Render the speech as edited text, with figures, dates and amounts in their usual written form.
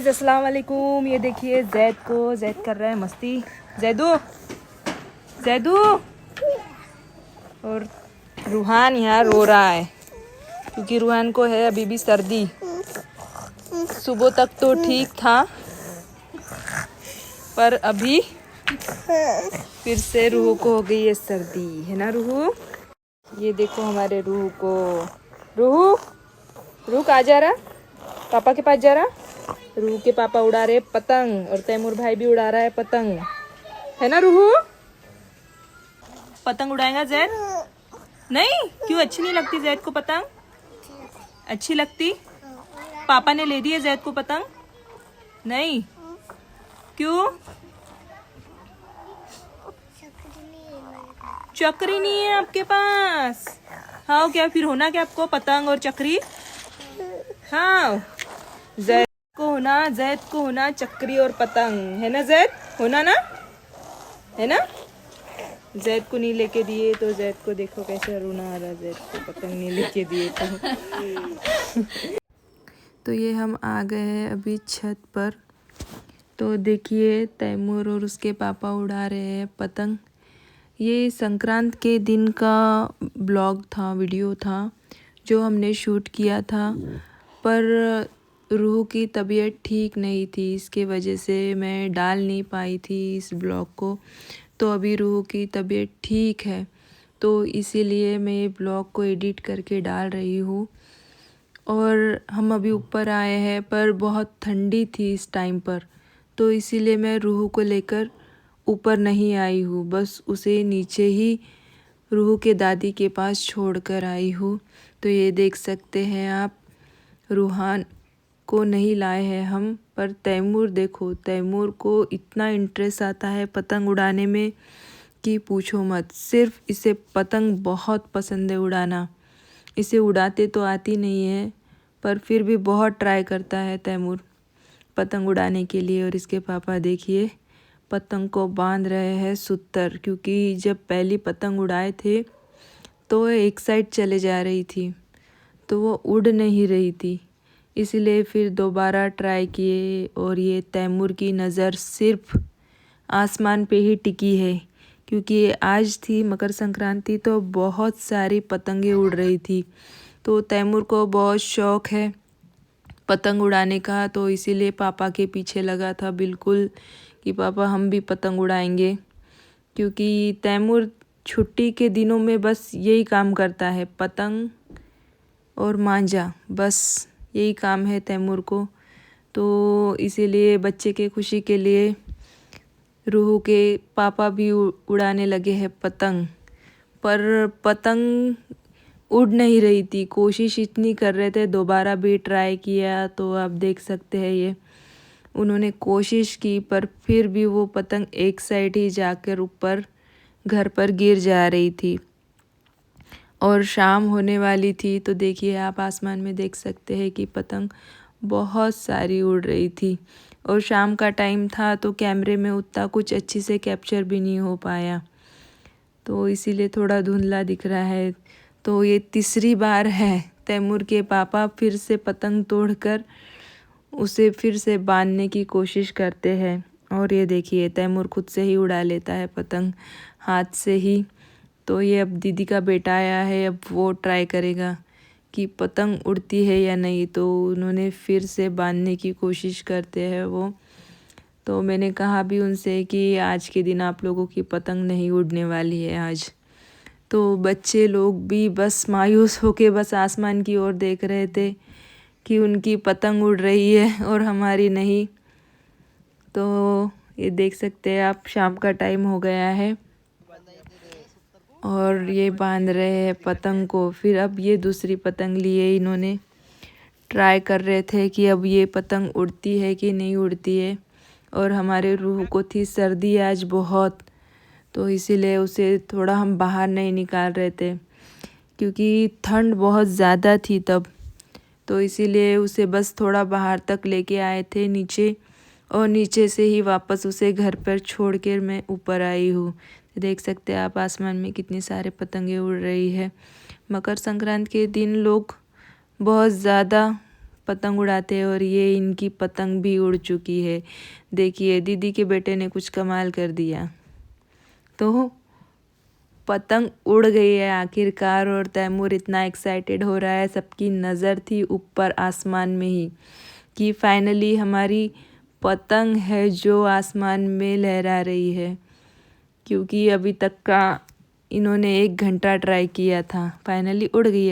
Guys अस्सलाम वालेकुम। ये देखिए जैद कर रहा है मस्ती। जैदू और रूहान यहाँ रो रहा है क्योंकि रूहान को है अभी भी सर्दी। सुबह तक तो ठीक था पर अभी फिर से रूह को हो गई है सर्दी, है ना रूह? ये देखो हमारे रूह को। रूह कहाँ जा रहा? पापा के पास जा रहा? रूह के पापा उड़ा रहे पतंग और तैमूर भाई भी उड़ा रहा है पतंग, है ना रूह? पतंग उड़ाएगा जैद? नहीं, क्यों अच्छी नहीं लगती जैद को पतंग? अच्छी लगती? पापा ने ले दी है जैद को पतंग? नहीं, क्यों? चक्री नहीं है आपके पास? हाँ क्या फिर होना क्या आपको पतंग और चक्री? हाँ जैद को होना चक्री और पतंग, है ना जैद? होना ना, है ना? जैद को नहीं लेके दिए तो जैद को देखो कैसे रोना आ रहा। जैद को पतंग नहीं लेके दिए तो ये हम आ गए हैं अभी छत पर। तो देखिए तैमूर और उसके पापा उड़ा रहे हैं पतंग। ये संक्रांत के दिन का ब्लॉग था, वीडियो था जो हमने शूट किया था, पर रूह की तबीयत ठीक नहीं थी, इसके वजह से मैं डाल नहीं पाई थी इस ब्लॉग को। तो अभी रूह की तबीयत ठीक है तो इसीलिए मैं ये ब्लॉग को एडिट करके डाल रही हूँ। और हम अभी ऊपर आए हैं पर बहुत ठंडी थी इस टाइम पर, तो इसीलिए मैं रूह को लेकर ऊपर नहीं आई हूँ, बस उसे नीचे ही रूह के दादी के पास छोड़कर आई हूँ। तो ये देख सकते हैं आप, रूहान को नहीं लाए हैं हम, पर तैमूर देखो, तैमूर को इतना इंटरेस्ट आता है पतंग उड़ाने में कि पूछो मत। सिर्फ इसे पतंग बहुत पसंद है उड़ाना। इसे उड़ाते तो आती नहीं है पर फिर भी बहुत ट्राई करता है तैमूर पतंग उड़ाने के लिए। और इसके पापा देखिए पतंग को बांध रहे हैं सूतर, क्योंकि जब पहली पतंग उड़ाए थे तो एक साइड चले जा रही थी तो वो उड़ नहीं रही थी, इसलिए फिर दोबारा ट्राई किए। और ये तैमूर की नज़र सिर्फ आसमान पे ही टिकी है क्योंकि आज थी मकर संक्रांति तो बहुत सारी पतंगें उड़ रही थी। तो तैमूर को बहुत शौक़ है पतंग उड़ाने का, तो इसीलिए पापा के पीछे लगा था बिल्कुल कि पापा हम भी पतंग उड़ाएंगे। क्योंकि तैमूर छुट्टी के दिनों में बस यही काम करता है, पतंग और मांझा, बस यही काम है तैमूर को। तो इसीलिए बच्चे के खुशी के लिए रूह के पापा भी उड़ाने लगे हैं पतंग, पर पतंग उड़ नहीं रही थी। कोशिश इतनी कर रहे थे, दोबारा भी ट्राई किया तो आप देख सकते हैं ये उन्होंने कोशिश की पर फिर भी वो पतंग एक साइड ही जाकर ऊपर घर पर गिर जा रही थी। और शाम होने वाली थी तो देखिए आप आसमान में देख सकते हैं कि पतंग बहुत सारी उड़ रही थी। और शाम का टाइम था तो कैमरे में उतना कुछ अच्छी से कैप्चर भी नहीं हो पाया, तो इसीलिए थोड़ा धुंधला दिख रहा है। तो ये तीसरी बार है तैमूर के पापा फिर से पतंग तोड़कर उसे फिर से बांधने की कोशिश करते हैं। और ये देखिए तैमूर खुद से ही उड़ा लेता है पतंग हाथ से ही। तो ये अब दीदी का बेटा आया है, अब वो ट्राई करेगा कि पतंग उड़ती है या नहीं, तो उन्होंने फिर से बांधने की कोशिश करते हैं वो। तो मैंने कहा भी उनसे कि आज के दिन आप लोगों की पतंग नहीं उड़ने वाली है आज। तो बच्चे लोग भी बस मायूस होके बस आसमान की ओर देख रहे थे कि उनकी पतंग उड़ रही है और हमारी नहीं। तो ये देख सकते हैं आप, शाम का टाइम हो गया है और ये बांध रहे हैं पतंग को। फिर अब ये दूसरी पतंग लिए इन्होंने, ट्राई कर रहे थे कि अब ये पतंग उड़ती है कि नहीं उड़ती है। और हमारे रूह को थी सर्दी आज बहुत, तो इसीलिए उसे थोड़ा हम बाहर नहीं निकाल रहे थे क्योंकि ठंड बहुत ज़्यादा थी तब, तो इसीलिए उसे बस थोड़ा बाहर तक लेके आए थे नीचे, और नीचे से ही वापस उसे घर पर छोड़ कर मैं ऊपर आई हूँ। देख सकते हैं आप आसमान में कितनी सारे पतंगे उड़ रही है। मकर संक्रांति के दिन लोग बहुत ज़्यादा पतंग उड़ाते हैं और ये इनकी पतंग भी उड़ चुकी है। देखिए दीदी के बेटे ने कुछ कमाल कर दिया, तो पतंग उड़ गई है आखिरकार और तैमूर इतना एक्साइटेड हो रहा है। सबकी नज़र थी ऊपर आसमान में ही कि फाइनली हमारी पतंग है जो आसमान में लहरा रही है, क्योंकि अभी तक का इन्होंने 1 घंटा ट्राई किया था। फाइनली उड़ गई है